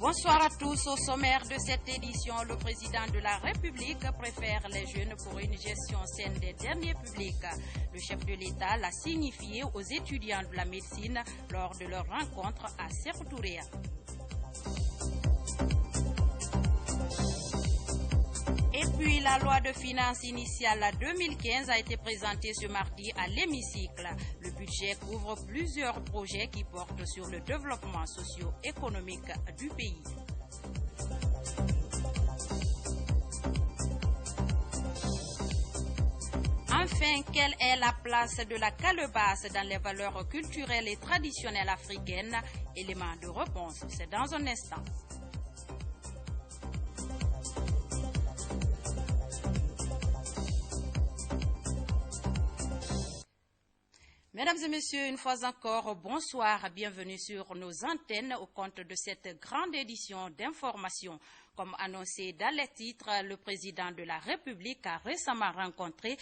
Bonsoir à tous. Au sommaire de cette édition, le président de la République préfère les jeunes pour une gestion saine des deniers publics. Le chef de l'État l'a signifié aux étudiants de la médecine lors de leur rencontre à Sékou Touré. Et puis, la loi de finances initiale 2015 a été présentée ce mardi à l'hémicycle. Le budget couvre plusieurs projets qui portent sur le développement socio-économique du pays. Enfin, quelle est la place de la calebasse dans les valeurs culturelles et traditionnelles africaines? Élément de réponse, c'est dans un instant. Mesdames et messieurs, une fois encore, bonsoir, bienvenue sur nos antennes au compte de cette grande édition d'information. Comme annoncé dans les titres, le président de la République a récemment rencontré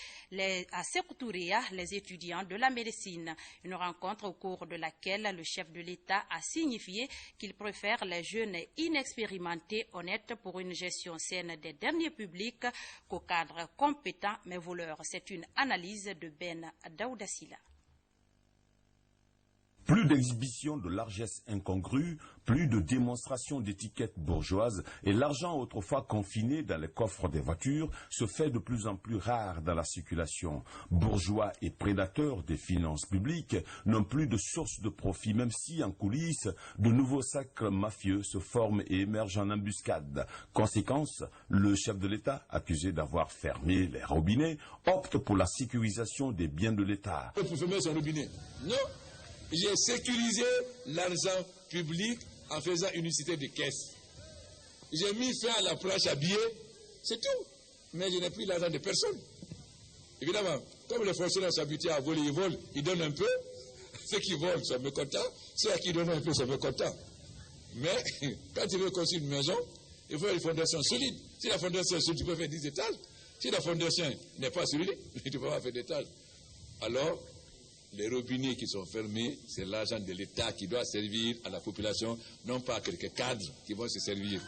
à Sékou Touré les étudiants de la médecine. Une rencontre au cours de laquelle le chef de l'État a signifié qu'il préfère les jeunes inexpérimentés, honnêtes pour une gestion saine des deniers publics qu'aux cadres compétents mais voleurs. C'est une analyse de Ben Daoudassila. Plus d'exhibitions de largesse incongrue, plus de démonstrations d'étiquettes bourgeoises et l'argent autrefois confiné dans les coffres des voitures se fait de plus en plus rare dans la circulation. Bourgeois et prédateurs des finances publiques n'ont plus de source de profit, même si en coulisses, de nouveaux cercles mafieux se forment et émergent en embuscade. Conséquence, le chef de l'État, accusé d'avoir fermé les robinets, opte pour la sécurisation des biens de l'État. Il faut fermer son robinet. Non. J'ai sécurisé l'argent public en faisant une unicité de caisse. J'ai mis fin à la planche à billets, c'est tout. Mais je n'ai plus l'argent de personne. Évidemment, comme les fonctionnaires s'habituent à voler, ils volent, ils donnent un peu. Ceux qui volent sont mécontents, ceux à qui donnent un peu sont mécontents. Mais quand tu veux construire une maison, il faut une fondation solide. Si la fondation est solide, tu peux faire 10 étages. Si la fondation n'est pas solide, tu ne peux pas faire d'étages. Alors, les robinets qui sont fermés, c'est l'argent de l'État qui doit servir à la population, non pas quelques cadres qui vont se servir.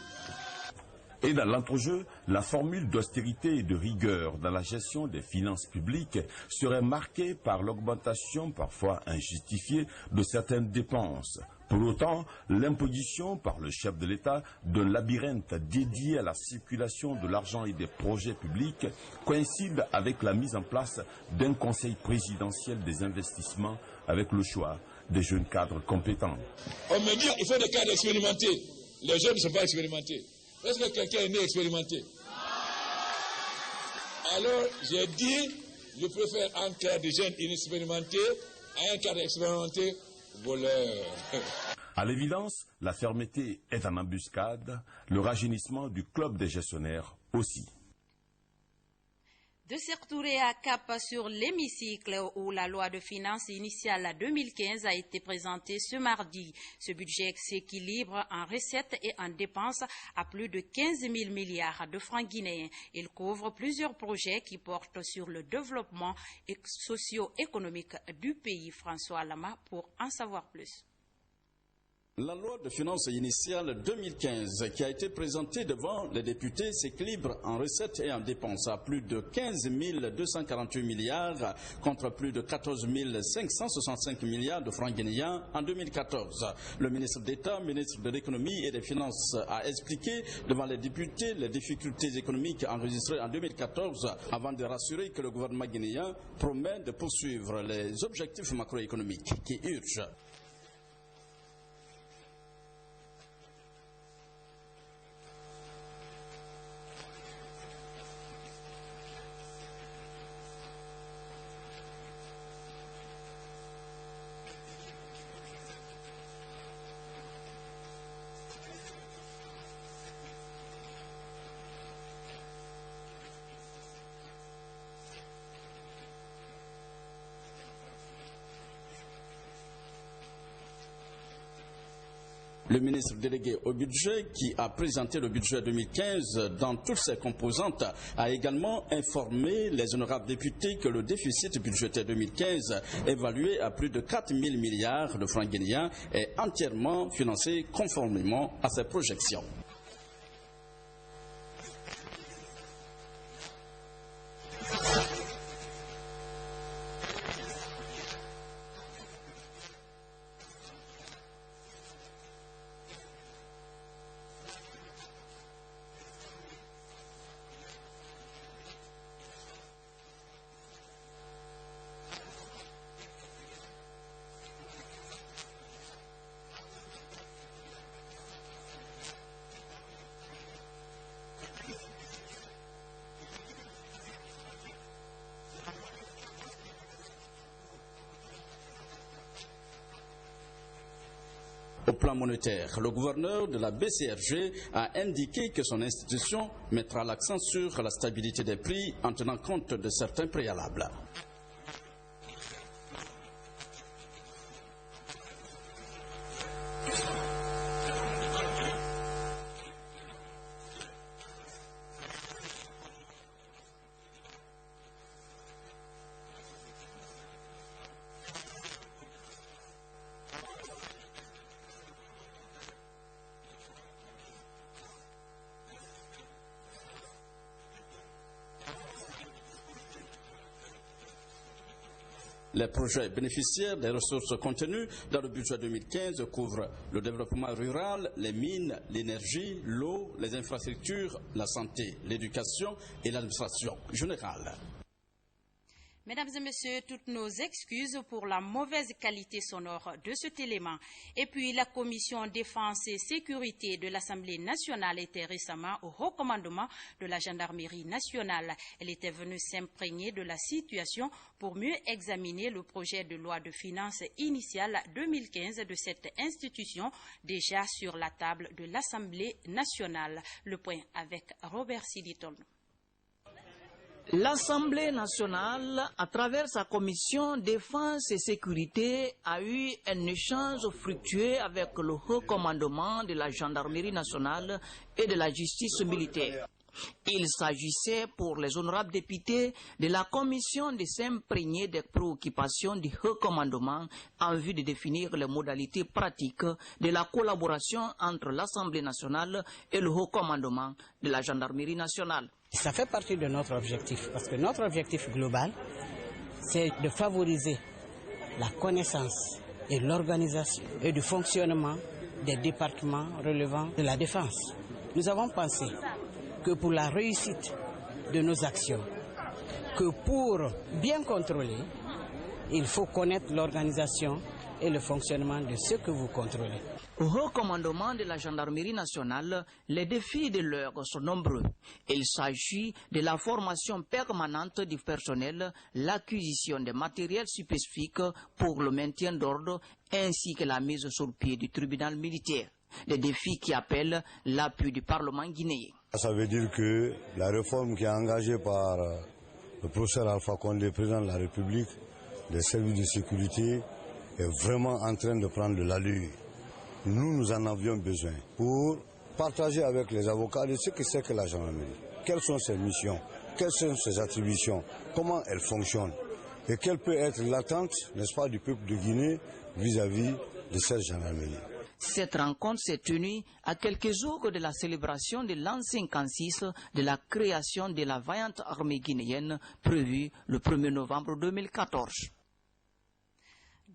Et dans l'entrejeu, la formule d'austérité et de rigueur dans la gestion des finances publiques serait marquée par l'augmentation parfois injustifiée de certaines dépenses. Pour autant, l'imposition par le chef de l'État d'un labyrinthe dédié à la circulation de l'argent et des projets publics coïncide avec la mise en place d'un conseil présidentiel des investissements avec le choix des jeunes cadres compétents. On me dit qu'il faut des cadres expérimentés. Les jeunes ne sont pas expérimentés. Est-ce que quelqu'un est né expérimenté? Alors, j'ai dit, je préfère un cadre de jeunes inexpérimentés à un cadre expérimenté voleur. À l'évidence, la fermeté est en embuscade, le rajeunissement du club des gestionnaires aussi. De Sékou Touré à Cap sur l'hémicycle où la loi de finances initiale 2015 a été présentée ce mardi. Ce budget s'équilibre en recettes et en dépenses à plus de 15 000 milliards de francs guinéens. Il couvre plusieurs projets qui portent sur le développement socio-économique du pays. François Lama pour en savoir plus. La loi de finances initiale 2015 qui a été présentée devant les députés s'équilibre en recettes et en dépenses à plus de 15 248 milliards contre plus de 14 565 milliards de francs guinéens en 2014. Le ministre d'État, ministre de l'économie et des finances a expliqué devant les députés les difficultés économiques enregistrées en 2014 avant de rassurer que le gouvernement guinéen promet de poursuivre les objectifs macroéconomiques qui urgent. Le ministre délégué au budget, qui a présenté le budget 2015 dans toutes ses composantes, a également informé les honorables députés que le déficit budgétaire 2015, évalué à plus de 4 000 milliards de francs guinéens, est entièrement financé conformément à ses projections. Au plan monétaire, le gouverneur de la BCRG a indiqué que son institution mettra l'accent sur la stabilité des prix en tenant compte de certains préalables. Les projets bénéficiaires des ressources contenues dans le budget 2015 couvrent le développement rural, les mines, l'énergie, l'eau, les infrastructures, la santé, l'éducation et l'administration générale. Mesdames et messieurs, toutes nos excuses pour la mauvaise qualité sonore de cet élément. Et puis, la Commission Défense et Sécurité de l'Assemblée nationale était récemment au haut commandement de la Gendarmerie nationale. Elle était venue s'imprégner de la situation pour mieux examiner le projet de loi de finances initiale 2015 de cette institution déjà sur la table de l'Assemblée nationale. Le point avec Robert Siditol. L'Assemblée nationale, à travers sa commission défense et sécurité, a eu un échange fructueux avec le haut commandement de la gendarmerie nationale et de la justice militaire. Il s'agissait pour les honorables députés de la commission de s'imprégner des préoccupations du haut commandement en vue de définir les modalités pratiques de la collaboration entre l'Assemblée nationale et le haut commandement de la gendarmerie nationale. Ça fait partie de notre objectif, parce que notre objectif global, c'est de favoriser la connaissance et l'organisation et le fonctionnement des départements relevant de la défense. Nous avons pensé que pour la réussite de nos actions, que pour bien contrôler, il faut connaître l'organisation et le fonctionnement de ce que vous contrôlez. Au haut commandement de la gendarmerie nationale, les défis de l'heure sont nombreux. Il s'agit de la formation permanente du personnel, l'acquisition de matériel spécifique pour le maintien d'ordre, ainsi que la mise sur pied du tribunal militaire. Des défis qui appellent l'appui du Parlement guinéen. Ça veut dire que la réforme qui est engagée par le professeur Alpha Condé, président de la République, des services de sécurité, est vraiment en train de prendre de l'allure. Nous en avions besoin pour partager avec les avocats de ce que c'est que la gendarmerie. Quelles sont ses missions, quelles sont ses attributions, comment elle fonctionne et quelle peut être l'attente, n'est-ce pas, du peuple de Guinée vis-à-vis de cette gendarmerie. Cette rencontre s'est tenue à quelques jours de la célébration de l'an 56 de la création de la vaillante armée guinéenne prévue le 1er novembre 2014.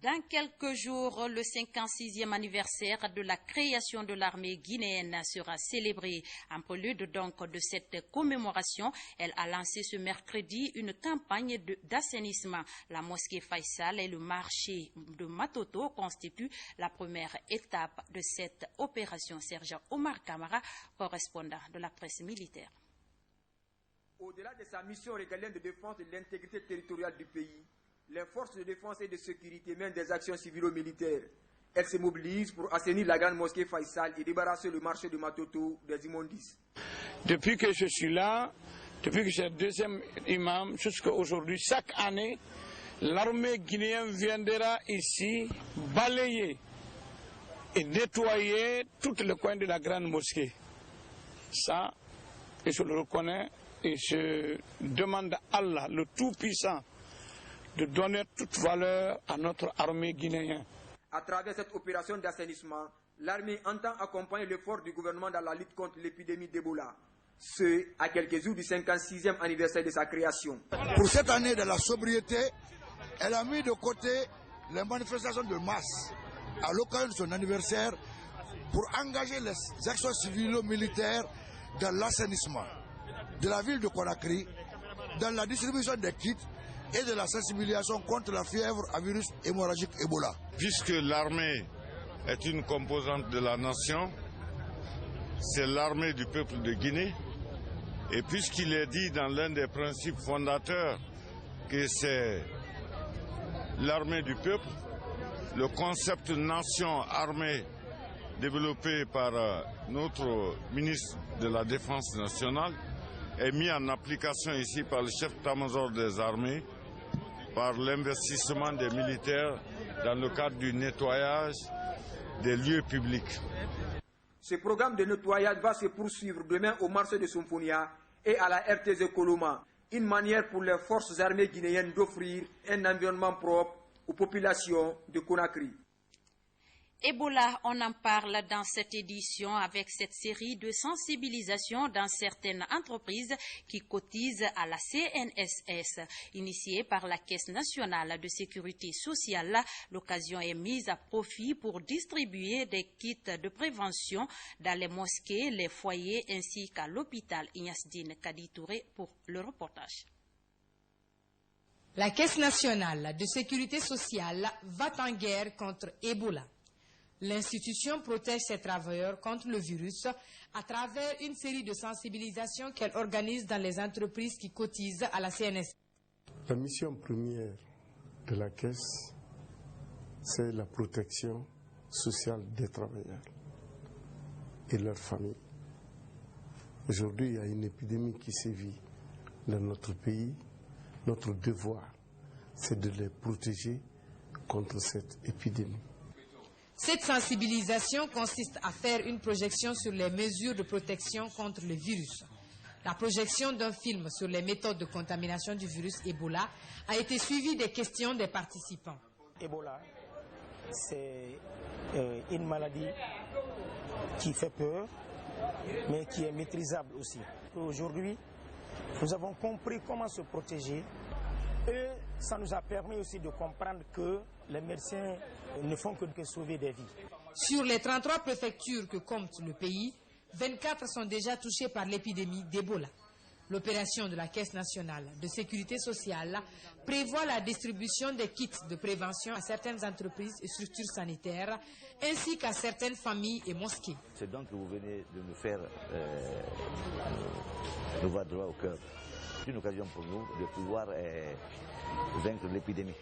Dans quelques jours, le 56e anniversaire de la création de l'armée guinéenne sera célébré. En prélude donc de cette commémoration, elle a lancé ce mercredi une campagne d'assainissement. La mosquée Faisal et le marché de Matoto constituent la première étape de cette opération. Sergent Omar Kamara, correspondant de la presse militaire. Au-delà de sa mission régalienne de défense de l'intégrité territoriale du pays, les forces de défense et de sécurité mènent des actions civilo-militaires. Elles se mobilisent pour assainir la grande mosquée Faisal et débarrasser le marché de Matoto des immondices. Depuis que je suis là, depuis que je suis deuxième imam, jusqu'à aujourd'hui, chaque année, l'armée guinéenne viendra ici balayer et nettoyer tous les coins de la grande mosquée. Ça, je le reconnais et je demande à Allah, le Tout-Puissant, de donner toute valeur à notre armée guinéenne. À travers cette opération d'assainissement, l'armée entend accompagner l'effort du gouvernement dans la lutte contre l'épidémie d'Ebola. Ce, à quelques jours du 56e anniversaire de sa création. Pour cette année de la sobriété, elle a mis de côté les manifestations de masse à l'occasion de son anniversaire pour engager les actions civilo-militaires dans l'assainissement de la ville de Conakry, dans la distribution des kits et de la sensibilisation contre la fièvre à virus hémorragique Ebola. Puisque l'armée est une composante de la nation, c'est l'armée du peuple de Guinée. Et puisqu'il est dit dans l'un des principes fondateurs que c'est l'armée du peuple, le concept nation armée développé par notre ministre de la Défense nationale est mis en application ici par le chef d'état-major des armées, par l'investissement des militaires dans le cadre du nettoyage des lieux publics. Ce programme de nettoyage va se poursuivre demain au marché de Somphonia et à la RTZ Coloma, une manière pour les forces armées guinéennes d'offrir un environnement propre aux populations de Conakry. Ebola, on en parle dans cette édition avec cette série de sensibilisation dans certaines entreprises qui cotisent à la CNSS. Initiée par la Caisse nationale de sécurité sociale, l'occasion est mise à profit pour distribuer des kits de prévention dans les mosquées, les foyers ainsi qu'à l'hôpital. Ignasdine Kaditouré pour le reportage. La Caisse nationale de sécurité sociale va en guerre contre Ebola. L'institution protège ses travailleurs contre le virus à travers une série de sensibilisations qu'elle organise dans les entreprises qui cotisent à la CNSS. La mission première de la Caisse, c'est la protection sociale des travailleurs et leurs familles. Aujourd'hui, il y a une épidémie qui sévit dans notre pays. Notre devoir, c'est de les protéger contre cette épidémie. Cette sensibilisation consiste à faire une projection sur les mesures de protection contre le virus. La projection d'un film sur les méthodes de contamination du virus Ebola a été suivie des questions des participants. Ebola, c'est une maladie qui fait peur, mais qui est maîtrisable aussi. Aujourd'hui, nous avons compris comment se protéger et ça nous a permis aussi de comprendre que les médecins ne font que sauver des vies. Sur les 33 préfectures que compte le pays, 24 sont déjà touchées par l'épidémie d'Ebola. L'opération de la Caisse nationale de sécurité sociale prévoit la distribution des kits de prévention à certaines entreprises et structures sanitaires, ainsi qu'à certaines familles et mosquées. C'est donc que vous venez de nous faire nous voir droit au cœur. C'est une occasion pour nous de pouvoir vaincre l'épidémie.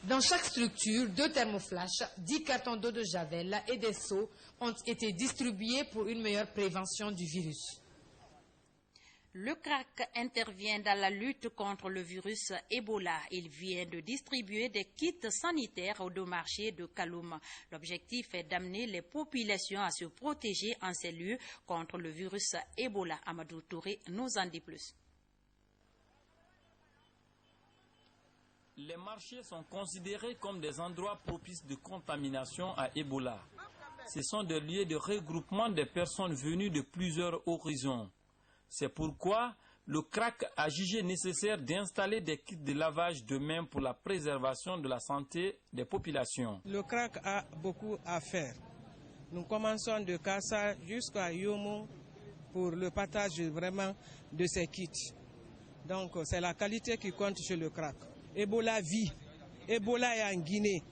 Dans chaque structure, 2 thermoflash, 10 cartons d'eau de javel et des seaux ont été distribués pour une meilleure prévention du virus. Le CRAC intervient dans la lutte contre le virus Ebola. Il vient de distribuer des kits sanitaires aux 2 marchés de Kaloum. L'objectif est d'amener les populations à se protéger en ces lieux contre le virus Ebola. Amadou Touré nous en dit plus. Les marchés sont considérés comme des endroits propices de contamination à Ebola. Ce sont des lieux de regroupement des personnes venues de plusieurs horizons. C'est pourquoi le CRAC a jugé nécessaire d'installer des kits de lavage de mains pour la préservation de la santé des populations. Le CRAC a beaucoup à faire. Nous commençons de Kassa jusqu'à Yomo pour le partage vraiment de ces kits. Donc c'est la qualité qui compte chez le CRAC. Ebola vit. Ebola est en Guinée.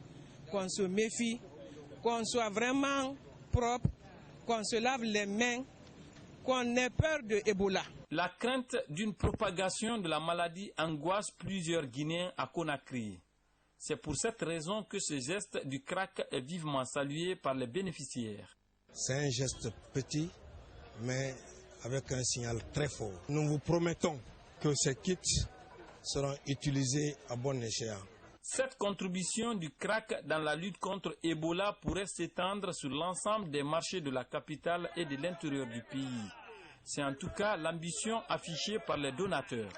Qu'on se méfie, qu'on soit vraiment propre, qu'on se lave les mains, qu'on ait peur de Ebola. La crainte d'une propagation de la maladie angoisse plusieurs Guinéens à Conakry. C'est pour cette raison que ce geste du CRAC est vivement salué par les bénéficiaires. C'est un geste petit, mais avec un signal très fort. Nous vous promettons que ces kits seront utilisés à bon escient. Cette contribution du CRAC dans la lutte contre Ebola pourrait s'étendre sur l'ensemble des marchés de la capitale et de l'intérieur du pays. C'est en tout cas l'ambition affichée par les donateurs.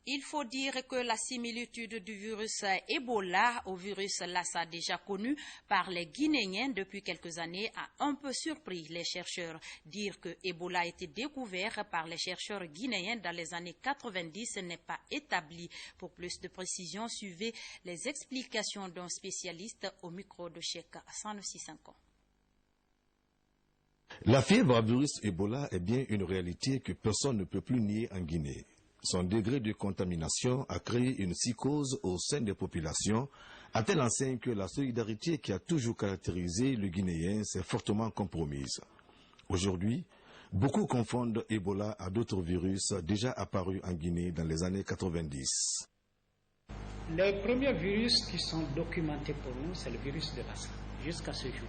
Il faut dire que la similitude du virus Ebola au virus Lassa déjà connu par les Guinéens depuis quelques années a un peu surpris les chercheurs. Dire que Ebola a été découvert par les chercheurs guinéens dans les années 90 n'est pas établi. Pour plus de précision, suivez les explications d'un spécialiste au micro de Cheikh Sanusi Sanko. La fièvre à virus Ebola est bien une réalité que personne ne peut plus nier en Guinée. Son degré de contamination a créé une psychose au sein des populations, à telle enseigne que la solidarité qui a toujours caractérisé le Guinéen s'est fortement compromise. Aujourd'hui, beaucoup confondent Ebola à d'autres virus déjà apparus en Guinée dans les années 90. Les premiers virus qui sont documentés pour nous, c'est le virus de Lassa, jusqu'à ce jour.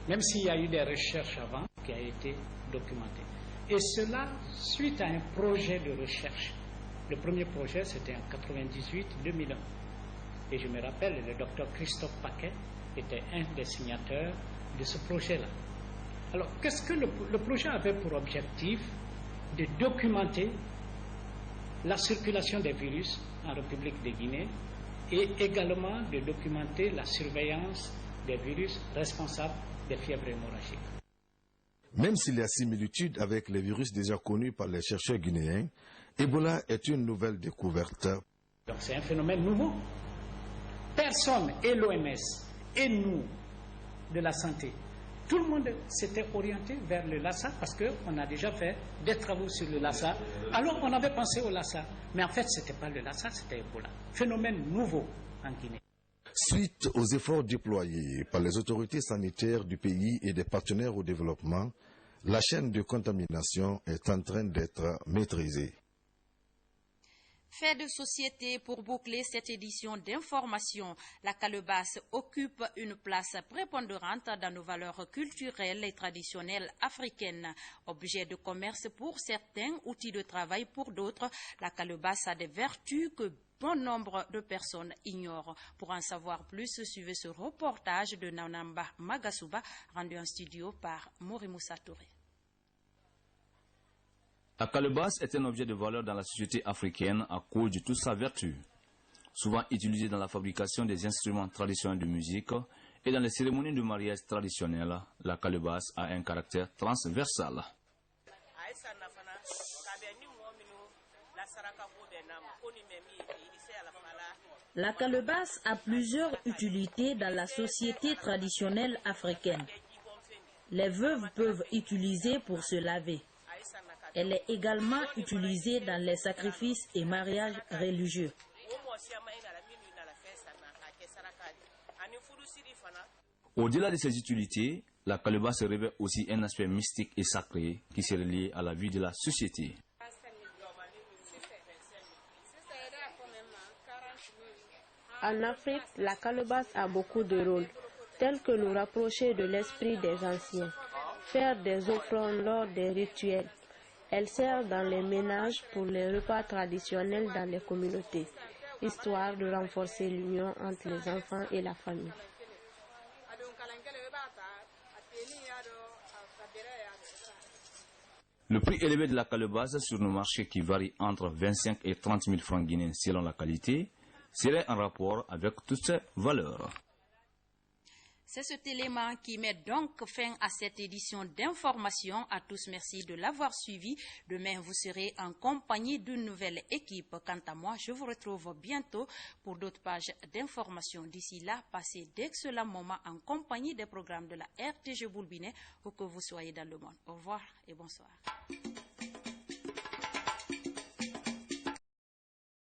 Même s'il y a eu des recherches avant qui ont été documentées. Et cela suite à un projet de recherche. Le premier projet, c'était en 98-2001. Et je me rappelle, le docteur Christophe Paquet était un des signataires de ce projet-là. Alors, qu'est-ce que le projet avait pour objectif? De documenter la circulation des virus en République de Guinée et également de documenter la surveillance des virus responsables des fièvres hémorragiques. Même s'il y a similitude avec les virus déjà connus par les chercheurs guinéens, Ebola est une nouvelle découverte. Donc c'est un phénomène nouveau. Personne, et l'OMS, et nous, de la santé, tout le monde s'était orienté vers le Lassa parce qu'on a déjà fait des travaux sur le Lassa. Alors on avait pensé au Lassa, mais en fait ce n'était pas le Lassa, c'était Ebola. Phénomène nouveau en Guinée. Suite aux efforts déployés par les autorités sanitaires du pays et des partenaires au développement, la chaîne de contamination est en train d'être maîtrisée. Fait de société pour boucler cette édition d'information. La calebasse occupe une place prépondérante dans nos valeurs culturelles et traditionnelles africaines. Objet de commerce pour certains, outil de travail pour d'autres, la calebasse a des vertus que bon nombre de personnes ignorent. Pour en savoir plus, suivez ce reportage de Nanamba Magasuba, rendu en studio par Morimoussa Touré. La calebasse est un objet de valeur dans la société africaine à cause de toute sa vertu. Souvent utilisée dans la fabrication des instruments traditionnels de musique et dans les cérémonies de mariage traditionnelles, la calebasse a un caractère transversal. La calebasse a plusieurs utilités dans la société traditionnelle africaine. Les veuves peuvent l'utiliser pour se laver. Elle est également utilisée dans les sacrifices et mariages religieux. Au-delà de ses utilités, la calebasse revêt aussi un aspect mystique et sacré qui s'est relié à la vie de la société. En Afrique, la calebasse a beaucoup de rôles, tels que nous rapprocher de l'esprit des anciens, faire des offrandes lors des rituels. Elle sert dans les ménages pour les repas traditionnels dans les communautés, histoire de renforcer l'union entre les enfants et la famille. Le prix élevé de la calebasse sur nos marchés qui varie entre 25 et 30 000 francs guinéens selon la qualité serait en rapport avec toutes ces valeurs. C'est cet élément qui met donc fin à cette édition d'information. À tous, merci de l'avoir suivi. Demain, vous serez en compagnie d'une nouvelle équipe. Quant à moi, je vous retrouve bientôt pour d'autres pages d'information. D'ici là, passez d'excellents moments en compagnie des programmes de la RTG Boulbinet, où que vous soyez dans le monde. Au revoir et bonsoir.